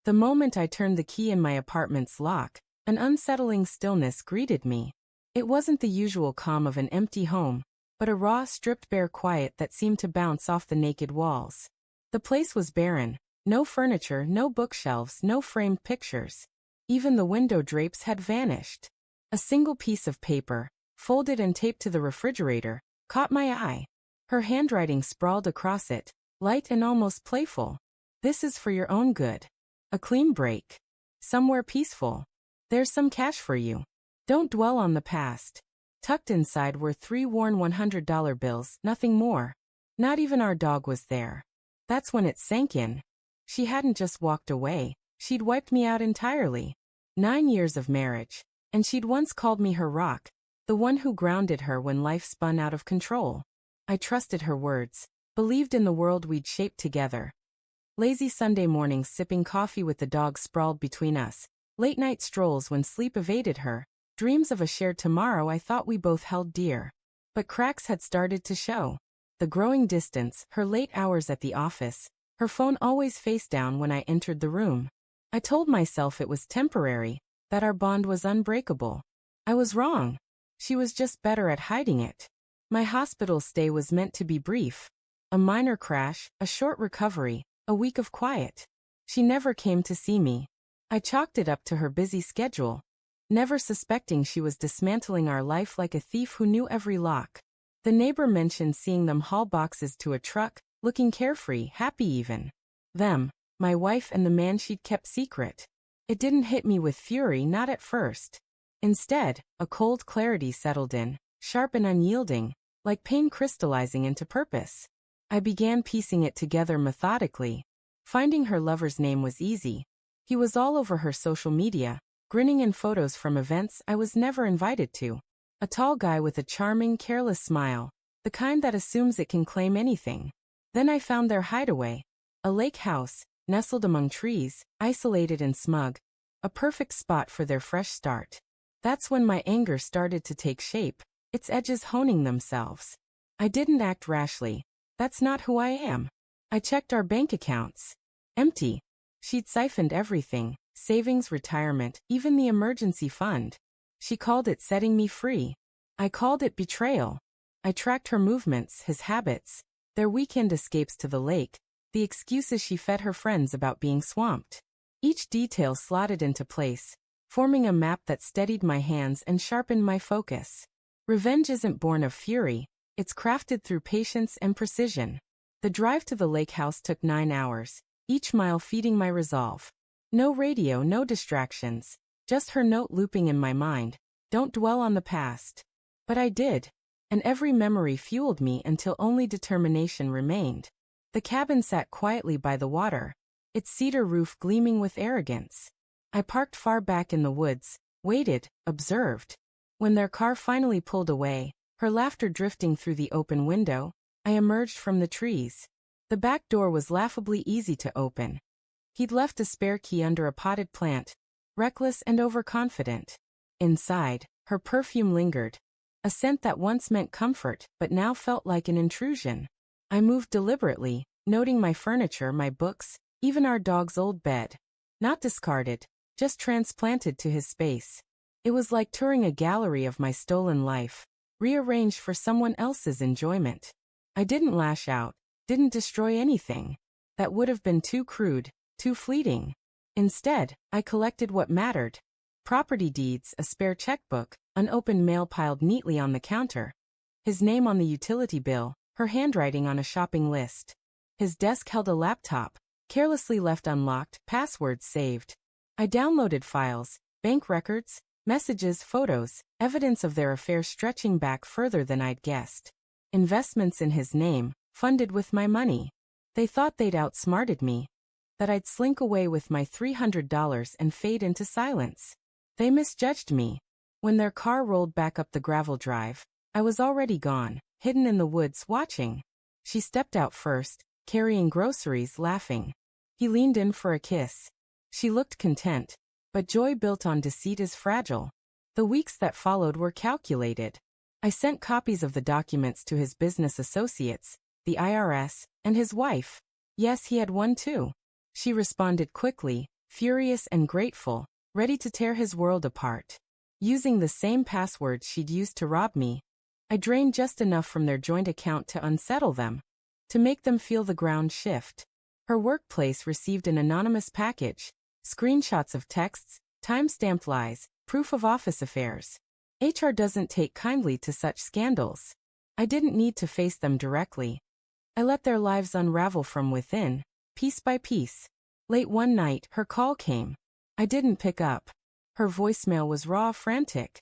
The moment I turned the key in my apartment's lock, an unsettling stillness greeted me. It wasn't the usual calm of an empty home, but a raw, stripped-bare quiet that seemed to bounce off the naked walls. The place was barren. No furniture, no bookshelves, no framed pictures. Even the window drapes had vanished. A single piece of paper, folded and taped to the refrigerator, caught my eye. Her handwriting sprawled across it, light and almost playful. "This is for your own good. A clean break. Somewhere peaceful. There's some cash for you. Don't dwell on the past." Tucked inside were 3 worn $100 bills, nothing more. Not even our dog was there. That's when it sank in. She hadn't just walked away, she'd wiped me out entirely. 9 years of marriage, and she'd once called me her rock, the one who grounded her when life spun out of control. I trusted her words, believed in the world we'd shaped together. Lazy Sunday mornings sipping coffee with the dog sprawled between us, late-night strolls when sleep evaded her, dreams of a shared tomorrow I thought we both held dear. But cracks had started to show. The growing distance, her late hours at the office, her phone always face down when I entered the room. I told myself it was temporary, that our bond was unbreakable. I was wrong. She was just better at hiding it. My hospital stay was meant to be brief. A minor crash, a short recovery, a week of quiet. She never came to see me. I chalked it up to her busy schedule, never suspecting she was dismantling our life like a thief who knew every lock. The neighbor mentioned seeing them haul boxes to a truck, looking carefree, happy even. Them, my wife and the man she'd kept secret. It didn't hit me with fury, not at first. Instead, a cold clarity settled in, sharp and unyielding, like pain crystallizing into purpose. I began piecing it together methodically. Finding her lover's name was easy. He was all over her social media, grinning in photos from events I was never invited to. A tall guy with a charming, careless smile, the kind that assumes it can claim anything. Then I found their hideaway, a lake house, nestled among trees, isolated and smug, a perfect spot for their fresh start. That's when my anger started to take shape, its edges honing themselves. I didn't act rashly. That's not who I am. I checked our bank accounts. Empty. She'd siphoned everything, savings, retirement, even the emergency fund. She called it setting me free. I called it betrayal. I tracked her movements, his habits, their weekend escapes to the lake, the excuses she fed her friends about being swamped. Each detail slotted into place, forming a map that steadied my hands and sharpened my focus. Revenge isn't born of fury, it's crafted through patience and precision. The drive to the lake house took 9 hours, each mile feeding my resolve. No radio, no distractions, just her note looping in my mind. Don't dwell on the past. But I did, and every memory fueled me until only determination remained. The cabin sat quietly by the water, its cedar roof gleaming with arrogance. I parked far back in the woods, waited, observed. When their car finally pulled away, her laughter drifting through the open window, I emerged from the trees. The back door was laughably easy to open. He'd left a spare key under a potted plant, reckless and overconfident. Inside, her perfume lingered, a scent that once meant comfort but now felt like an intrusion. I moved deliberately, noting my furniture, my books, even our dog's old bed. Not discarded, just transplanted to his space. It was like touring a gallery of my stolen life, rearranged for someone else's enjoyment. I didn't lash out, didn't destroy anything. That would have been too crude, too fleeting. Instead, I collected what mattered. Property deeds, a spare checkbook, unopened mail piled neatly on the counter. His name on the utility bill, her handwriting on a shopping list. His desk held a laptop, carelessly left unlocked, passwords saved. I downloaded files, bank records, messages, photos, evidence of their affair stretching back further than I'd guessed. Investments in his name, funded with my money. They thought they'd outsmarted me, that I'd slink away with my $300 and fade into silence. They misjudged me. When their car rolled back up the gravel drive, I was already gone, hidden in the woods, watching. She stepped out first, carrying groceries, laughing. He leaned in for a kiss. She looked content, but joy built on deceit is fragile. The weeks that followed were calculated. I sent copies of the documents to his business associates, the IRS, and his wife. Yes, he had one too. She responded quickly, furious and grateful, ready to tear his world apart. Using the same passwords she'd used to rob me, I drained just enough from their joint account to unsettle them, to make them feel the ground shift. Her workplace received an anonymous package, screenshots of texts, time-stamped lies, proof of office affairs. HR doesn't take kindly to such scandals. I didn't need to face them directly. I let their lives unravel from within, piece by piece. Late one night, her call came. I didn't pick up. Her voicemail was raw, frantic.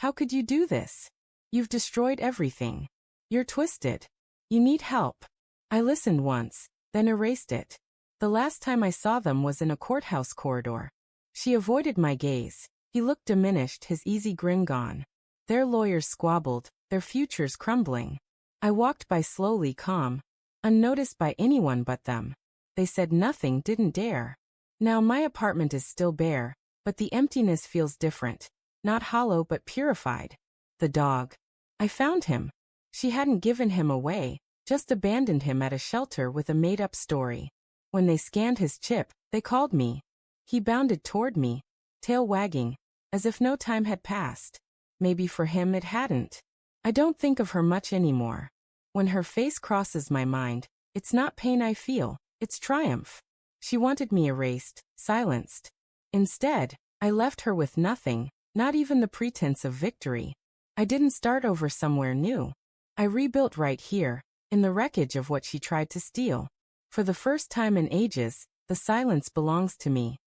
"How could you do this? You've destroyed everything. You're twisted. You need help." I listened once, then erased it. The last time I saw them was in a courthouse corridor. She avoided my gaze. He looked diminished, his easy grin gone. Their lawyers squabbled, their futures crumbling. I walked by slowly, calm, unnoticed by anyone but them. They said nothing, didn't dare. Now my apartment is still bare, but the emptiness feels different. Not hollow but purified. The dog. I found him. She hadn't given him away, just abandoned him at a shelter with a made-up story. When they scanned his chip, they called me. He bounded toward me, tail wagging, as if no time had passed. Maybe for him it hadn't. I don't think of her much anymore. When her face crosses my mind, it's not pain I feel, it's triumph. She wanted me erased, silenced. Instead, I left her with nothing, not even the pretense of victory. I didn't start over somewhere new. I rebuilt right here, in the wreckage of what she tried to steal. For the first time in ages, the silence belongs to me.